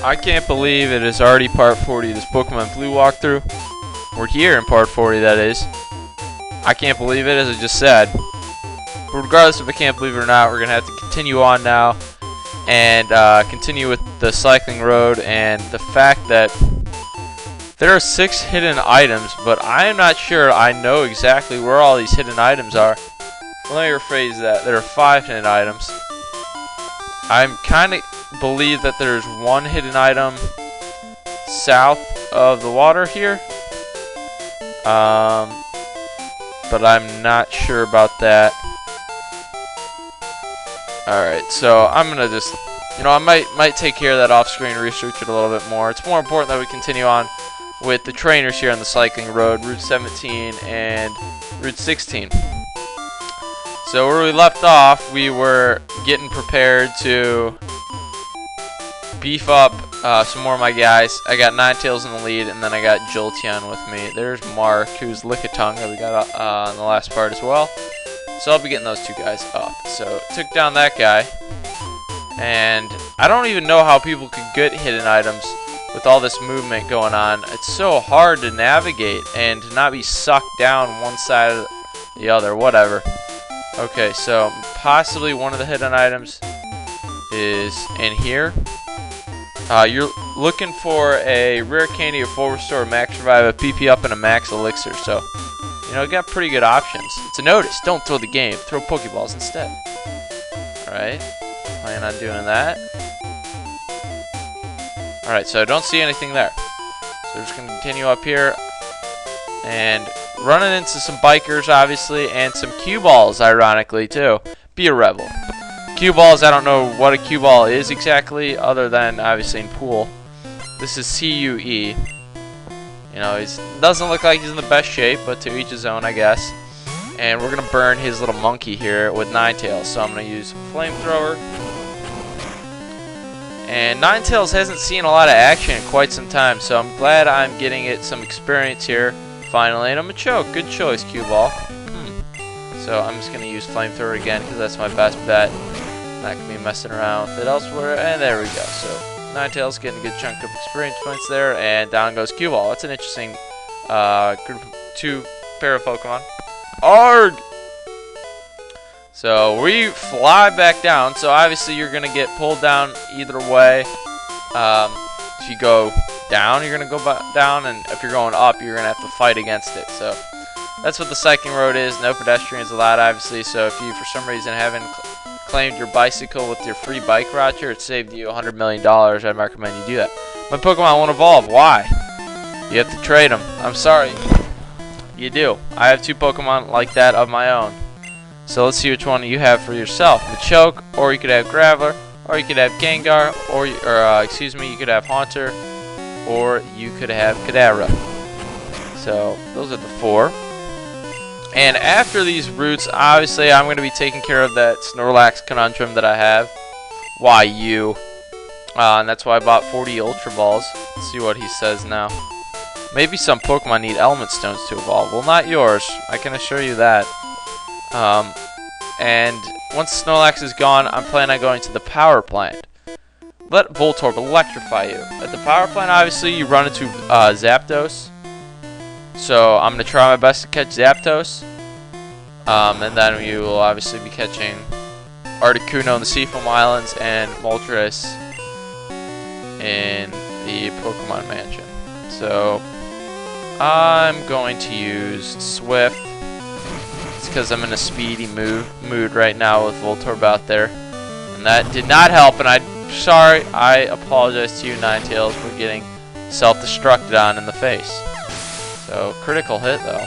I can't believe it is already part 40 of this Pokemon Blue walkthrough. We're here in part 40, that is. I can't believe it, as I just said. But regardless if I can't believe it or not, we're going to have to continue on now and continue with the cycling road and the fact that there are 6 hidden items, but I am not sure I know exactly where all these hidden items are. Let me rephrase that. There are 5 hidden items. I'm kind of believe that there's 1 hidden item south of the water here. But I'm not sure about that. Alright, so I'm gonna just, I might take care of that off-screen, research it a little bit more. It's more important that we continue on with the trainers here on the cycling road, Route 17 and Route 16. So where we left off, we were getting prepared to beef up some more of my guys. I got Ninetales in the lead, and then I got Jolteon with me. There's Mark, who's Lickitung, that we got in the last part as well. So I'll be getting those 2 guys up. So took down that guy, and I don't even know how people could get hidden items with all this movement going on. It's so hard to navigate and to not be sucked down one side or the other, whatever. Okay, so possibly one of the hidden items is in here. You're looking for a rare candy, a full restore, max revive, a PP up, and a max elixir. So, you got pretty good options. It's a notice. Don't throw the game. Throw Pokeballs instead. Alright. Plan on doing that. Alright, so I don't see anything there. So we're just going to continue up here. And running into some bikers, obviously, and some cue balls, ironically, too. Be a rebel. Cue balls, I don't know what a cue ball is exactly, other than, obviously, in pool. This is CUE. He doesn't look like he's in the best shape, but to each his own, I guess. And we're going to burn his little monkey here with Ninetales. So I'm going to use Flamethrower. And Ninetales hasn't seen a lot of action in quite some time, so I'm glad I'm getting it some experience here, finally. And I'm a choke. Good choice, cue ball. So I'm just going to use Flamethrower again, because that's my best bet. Not going to be messing around with it elsewhere. And there we go. So Ninetales getting a good chunk of experience points there, and down goes cue ball. That's an interesting group of 2 pair of Pokemon. Arg! So we fly back down. So obviously you're going to get pulled down either way. If you go down, you're going to go down, and if you're going up, you're going to have to fight against it. So that's what the cycling road is. No pedestrians allowed, obviously. So if you, for some reason, haven't claimed your bicycle with your free bike voucher, it saved you $100 million. I'd recommend you do that. My Pokemon won't evolve. Why? You have to trade them. I'm sorry. You do. I have 2 Pokemon like that of my own. So let's see which one you have for yourself. Machoke, or you could have Graveler, or you could have Gengar, or you could have Haunter, or you could have Kadabra. So those are the 4. And after these routes, obviously, I'm going to be taking care of that Snorlax conundrum that I have. Why you? And that's why I bought 40 Ultra Balls. Let's see what he says now. Maybe some Pokemon need Element Stones to evolve. Well, not yours. I can assure you that. And once Snorlax is gone, I'm planning on going to the power plant. Let Voltorb electrify you. At the power plant, obviously, you run into Zapdos. So I'm going to try my best to catch Zapdos. And then you will obviously be catching Articuno in the Seafoam Islands and Moltres in the Pokemon Mansion. So I'm going to use Swift. It's because I'm in a speedy mood right now with Voltorb out there. And that did not help, and I'm sorry. I apologize to you, Ninetales, for getting self-destructed on in the face. So critical hit though,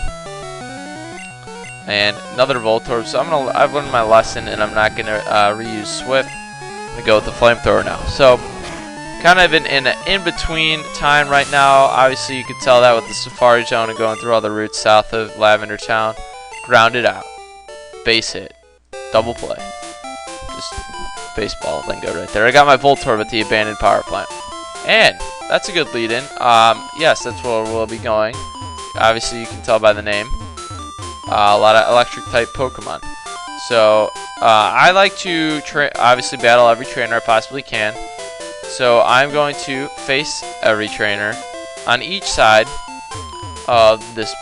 and another Voltorb. So I've learned my lesson, and I'm not gonna reuse Swift. I'm gonna go with the Flamethrower now. So kind of in an in-between time right now. Obviously, you can tell that with the Safari Zone and going through all the routes south of Lavender Town. Grounded out, base hit, double play, just baseball lingo right there. I got my Voltorb at the abandoned power plant, and that's a good lead-in. Yes, that's where we'll be going. Obviously, you can tell by the name. A lot of electric-type Pokemon. So, I like to obviously battle every trainer I possibly can. So I'm going to face every trainer on each side of this,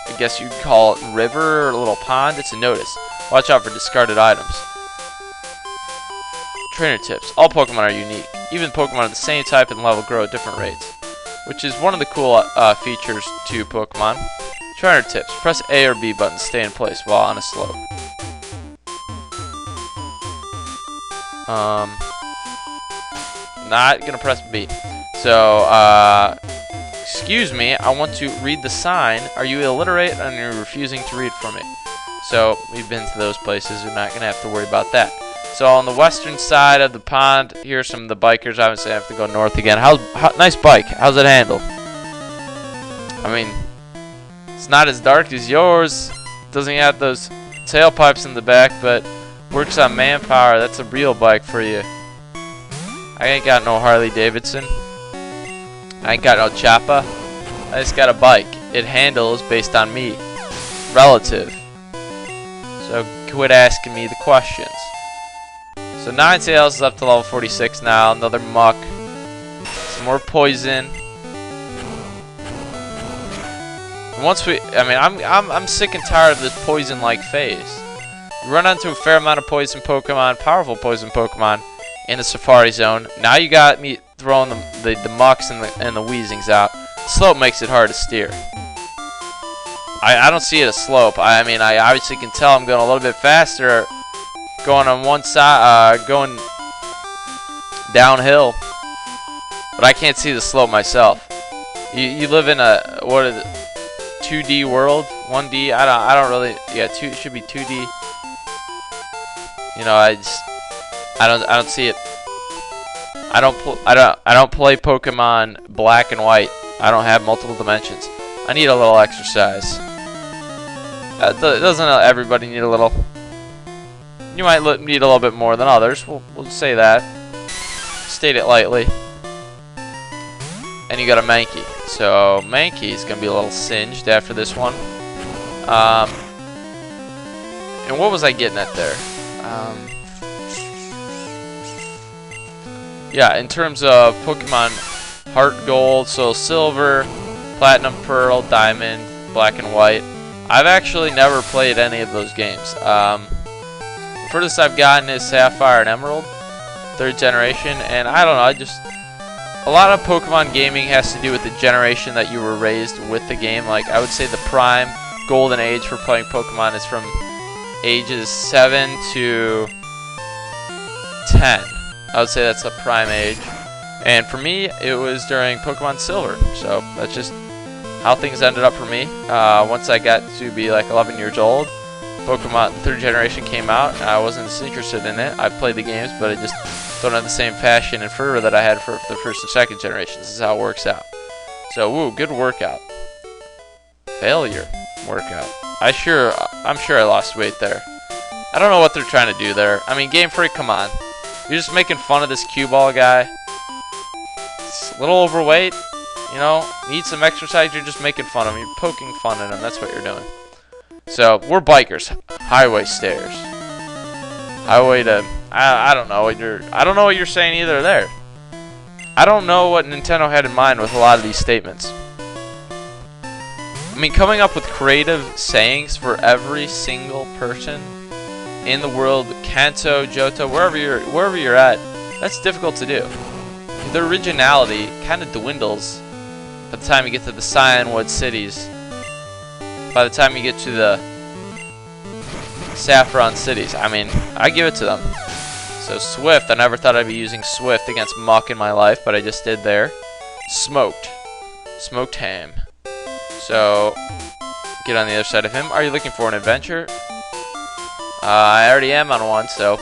I guess you'd call it river or a little pond. It's a notice. Watch out for discarded items. Trainer tips. All Pokemon are unique. Even Pokemon of the same type and level grow at different rates, which is one of the cool features to Pokemon. Trainer tips. Press A or B buttons to stay in place while on a slope. Not gonna press B. So, excuse me, I want to read the sign. Are you illiterate and you're refusing to read for me? So, we've been to those places. We're not gonna have to worry about that. So, on the western side of the pond, here's some of the bikers. Obviously, I have to go north again. Nice bike. How's it handle? I mean, it's not as dark as yours. Doesn't have those tailpipes in the back, but works on manpower. That's a real bike for you. I ain't got no Harley Davidson. I ain't got no Choppa. I just got a bike. It handles based on me. Relative. So quit asking me the questions. So Ninetales is up to level 46 now. Another muck. Some more poison. And once I'm sick and tired of this poison-like phase. You run onto a fair amount of poison Pokemon, powerful poison Pokemon, in the Safari Zone. Now you got me throwing the mucks and the Weezings out. Slope makes it hard to steer. I don't see it as slope. I mean, I obviously can tell I'm going a little bit faster, going on one side, going downhill, but I can't see the slope myself. You live in a 2D world, 1D. I don't really. Yeah, it should be 2D. You know, I don't see it. I don't play Pokemon Black and White. I don't have multiple dimensions. I need a little exercise. Doesn't everybody need a little? You might need a little bit more than others. We'll say that. State it lightly. And you got a Mankey. So Mankey's gonna be a little singed after this one. And what was I getting at there? Yeah, in terms of Pokemon Heart Gold, Soul Silver, Platinum Pearl, Diamond, Black and White, I've actually never played any of those games. Furthest I've gotten is Sapphire and Emerald, 3rd generation, and I don't know, a lot of Pokemon gaming has to do with the generation that you were raised with the game. Like, I would say the prime golden age for playing Pokemon is from ages 7 to 10. I would say that's the prime age. And for me, it was during Pokemon Silver. So that's just how things ended up for me. Once I got to be like 11 years old, Pokemon 3rd generation came out. I wasn't as interested in it. I played the games, but I just don't have the same passion and fervor that I had for the 1st and 2nd generations. This is how it works out. So, woo, good workout. Failure workout. I'm sure I lost weight there. I don't know what they're trying to do there. I mean, Game Freak, come on. You're just making fun of this cue ball guy. He's a little overweight, you know, needs some exercise. You're just making fun of him. You're poking fun at him. That's what you're doing. So, we're bikers. Highway stairs. Highway to... I don't know what you're saying either there. I don't know what Nintendo had in mind with a lot of these statements. I mean, coming up with creative sayings for every single person in the world, Kanto, Johto, wherever you're at, that's difficult to do. The originality kind of dwindles by the time you get to the Cyanwood cities. By the time you get to the Saffron cities, I mean, I give it to them. So Swift, I never thought I'd be using Swift against Muck in my life, but I just did there. Smoked ham. So, get on the other side of him. Are you looking for an adventure? I already am on one, so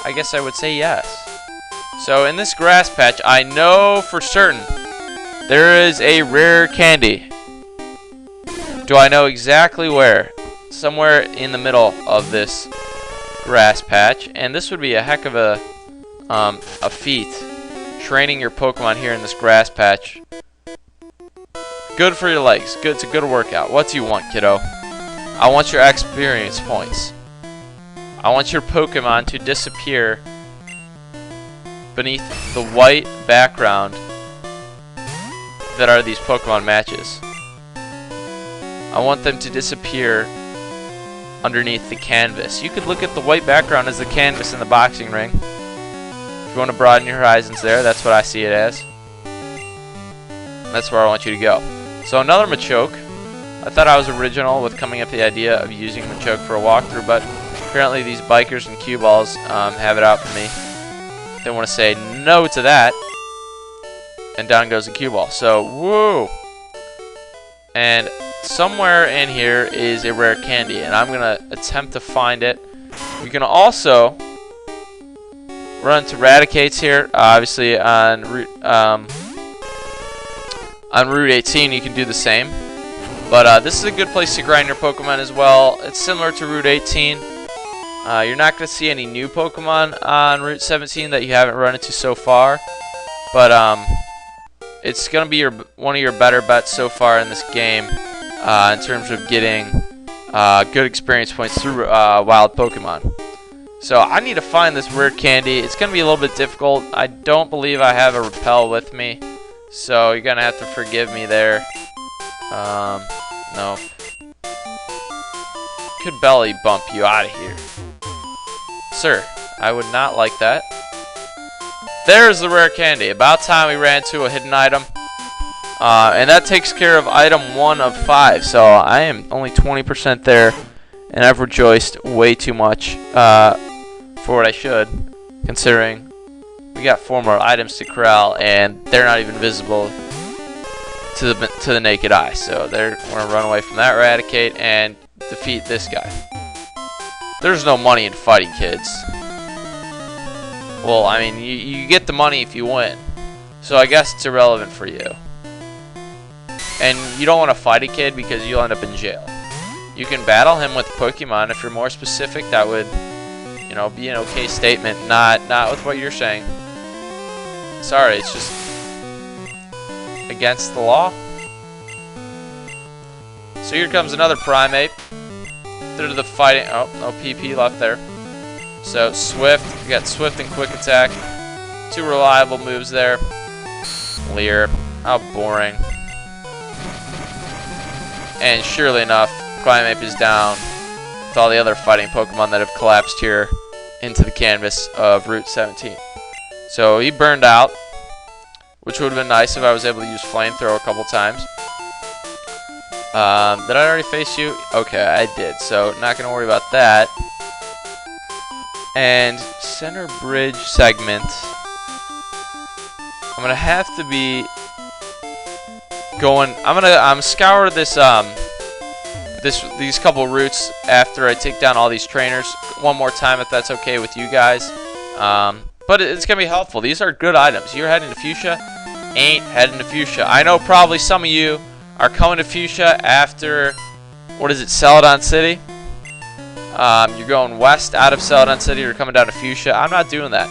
I guess I would say yes. So in this grass patch, I know for certain there is a rare candy. Do I know exactly where? Somewhere in the middle of this grass patch, and this would be a heck of a feat. Training your Pokemon here in this grass patch. Good for your legs. It's a good workout. What do you want, kiddo? I want your experience points. I want your Pokemon to disappear beneath the white background that are these Pokemon matches. I want them to disappear underneath the canvas. You could look at the white background as the canvas in the boxing ring. If you want to broaden your horizons there, that's what I see it as. That's where I want you to go. So another Machoke. I thought I was original with coming up with the idea of using Machoke for a walkthrough, but apparently these bikers and cue balls have it out for me. They want to say no to that. And down goes the cue ball. So, woo! And somewhere in here is a rare candy, and I'm going to attempt to find it. You can also run to Raticates here. Obviously, on Route 18, you can do the same. But this is a good place to grind your Pokemon as well. It's similar to Route 18. You're not going to see any new Pokemon on Route 17 that you haven't run into so far. But it's going to be one of your better bets so far in this game in terms of getting good experience points through wild Pokemon. So I need to find this rare candy. It's going to be a little bit difficult. I don't believe I have a Repel with me, so you're going to have to forgive me there. No. Could belly bump you out of here. Sir, I would not like that. There's the rare candy. About time we ran to a hidden item. And that takes care of item 1 of 5. So I am only 20% there. And I've rejoiced way too much for what I should. Considering we got 4 more items to corral. And they're not even visible to the naked eye. So they're going to run away from that Raticate and defeat this guy. There's no money in fighting kids. Well, I mean, you get the money if you win. So I guess it's irrelevant for you. And you don't want to fight a kid because you'll end up in jail. You can battle him with Pokemon. If you're more specific, that would, you know, be an okay statement. Not with what you're saying. Sorry, it's just against the law. So here comes another Primate. Through to the fighting. Oh, no PP left there. So Swift, you got Swift and Quick Attack. 2 reliable moves there. Leer, how boring. And surely enough, Primeape is down with all the other fighting Pokemon that have collapsed here into the canvas of Route 17. So he burned out, which would have been nice if I was able to use Flamethrower a couple times. Did I already face you? Okay, I did, so not going to worry about that. And center bridge segment. I'm going to have to be going... I'm scour this, these couple routes after I take down all these trainers one more time if that's okay with you guys. But it's going to be helpful. These are good items. You're heading to Fuchsia? Ain't heading to Fuchsia. I know probably some of you are coming to Fuchsia after, what is it, Celadon City? You're going west out of Celadon City, you're coming down to Fuchsia. I'm not doing that.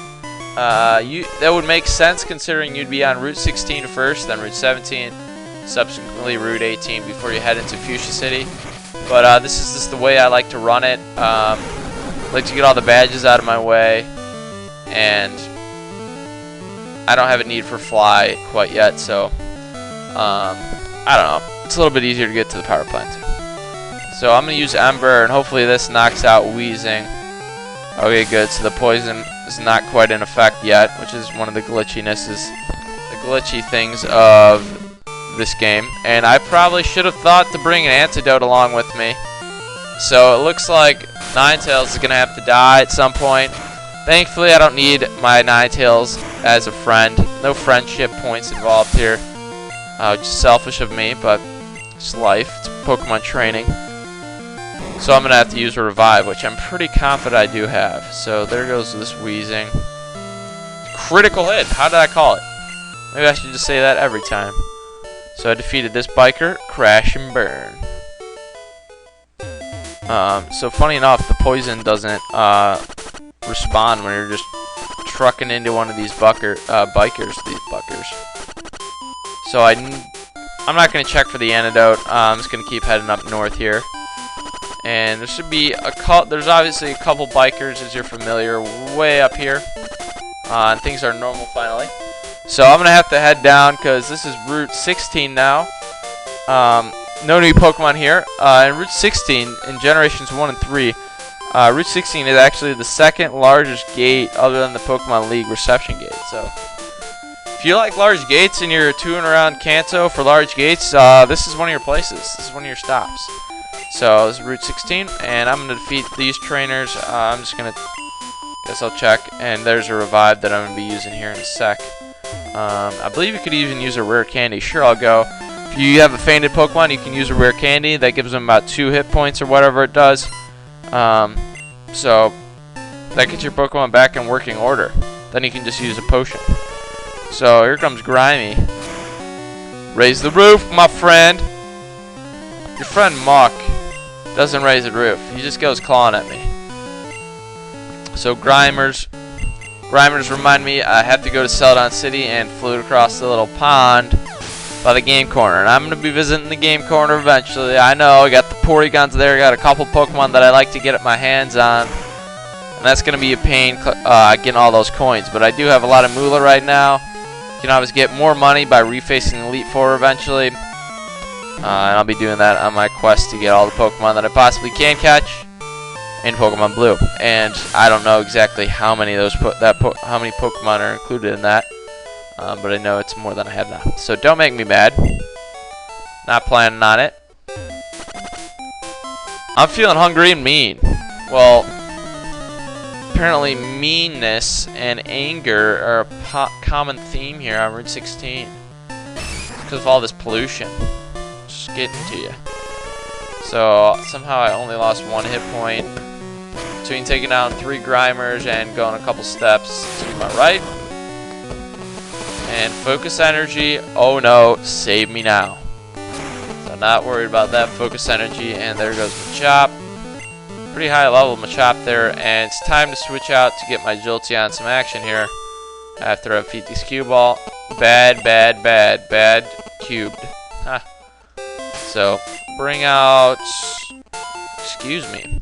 That would make sense considering you'd be on Route 16 first, then Route 17, subsequently Route 18 before you head into Fuchsia City. But this is just the way I like to run it. I like to get all the badges out of my way, and I don't have a need for Fly quite yet, so I don't know. It's a little bit easier to get to the power plant too. So I'm going to use Ember, and hopefully this knocks out Wheezing. Okay, good. So the poison is not quite in effect yet, which is one of the glitchy things of this game. And I probably should have thought to bring an antidote along with me. So it looks like Ninetales is going to have to die at some point. Thankfully, I don't need my Ninetales as a friend. No friendship points involved here. Which is selfish of me, but it's life. It's Pokemon training. So I'm going to have to use a Revive, which I'm pretty confident I do have. So there goes this Wheezing. Critical hit. How did I call it? Maybe I should just say that every time. So I defeated this biker. Crash and burn. So funny enough, the poison doesn't respond when you're just trucking into one of these bikers. So I'm not going to check for the antidote. I'm just going to keep heading up north here. And there should be there's obviously a couple bikers, as you're familiar, way up here. and things are normal finally. So I'm going to have to head down because this is Route 16 now. No new Pokemon here. In Route 16, in Generations 1 and 3, Route 16 is actually the second largest gate other than the Pokemon League reception gate. So if you like large gates and you're touring around Kanto for large gates, this is one of your places. This is one of your stops. So this is Route 16, and I'm going to defeat these trainers. I'm just going to, guess I'll check, and there's a revive that I'm going to be using here in a sec. I believe you could even use a rare candy. Sure, I'll go. If you have a fainted Pokemon, you can use a rare candy. That gives them about 2 hit points or whatever it does. So that gets your Pokemon back in working order. Then you can just use a potion. So here comes Grimy. Raise the roof, my friend. Your friend Muck doesn't raise the roof. He just goes clawing at me. So Grimers remind me I have to go to Celadon City and float across the little pond by the game corner. And I'm going to be visiting the game corner eventually. I know, I got the Porygons there. I got a couple Pokemon that I like to get my hands on. And that's going to be a pain getting all those coins. But I do have a lot of moolah right now. You can always get more money by refacing Elite Four eventually. And I'll be doing that on my quest to get all the Pokemon that I possibly can catch in Pokemon Blue. And I don't know exactly how many of those how many Pokemon are included in that. But I know it's more than I have now. So don't make me mad. Not planning on it. I'm feeling hungry and mean. Well, apparently meanness and anger are a common theme here on Route 16. Because of all this pollution. Just getting to you. So somehow I only lost 1 hit point between taking down 3 Grimers and going a couple steps to my right. And focus energy, oh no, save me now. So not worried about that focus energy, and there goes Machop. Pretty high level Machop there, and it's time to switch out to get my Jolteon some action here. After I defeat this cue ball. Bad cubed. Huh. So bring out, excuse me.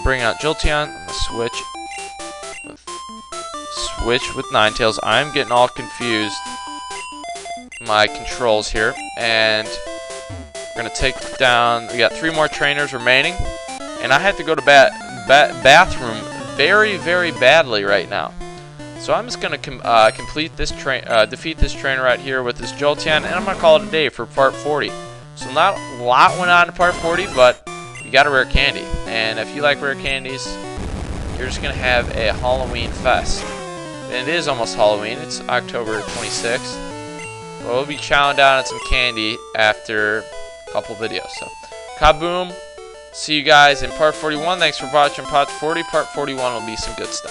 Bring out Jolteon. I'm gonna switch with Ninetales. I'm getting all confused. My controls here, and we're gonna take down. We got 3 more trainers remaining, and I have to go to bathroom very badly right now. So I'm just gonna defeat this trainer right here with this Jolteon, and I'm gonna call it a day for part 40. So not a lot went on in part 40, but you got a rare candy, and if you like rare candies, you're just gonna have a Halloween fest. And it is almost Halloween. It's October 26th. But we'll be chowing down on some candy after a couple videos. So, kaboom. See you guys in part 41. Thanks for watching part 40. Part 41 will be some good stuff.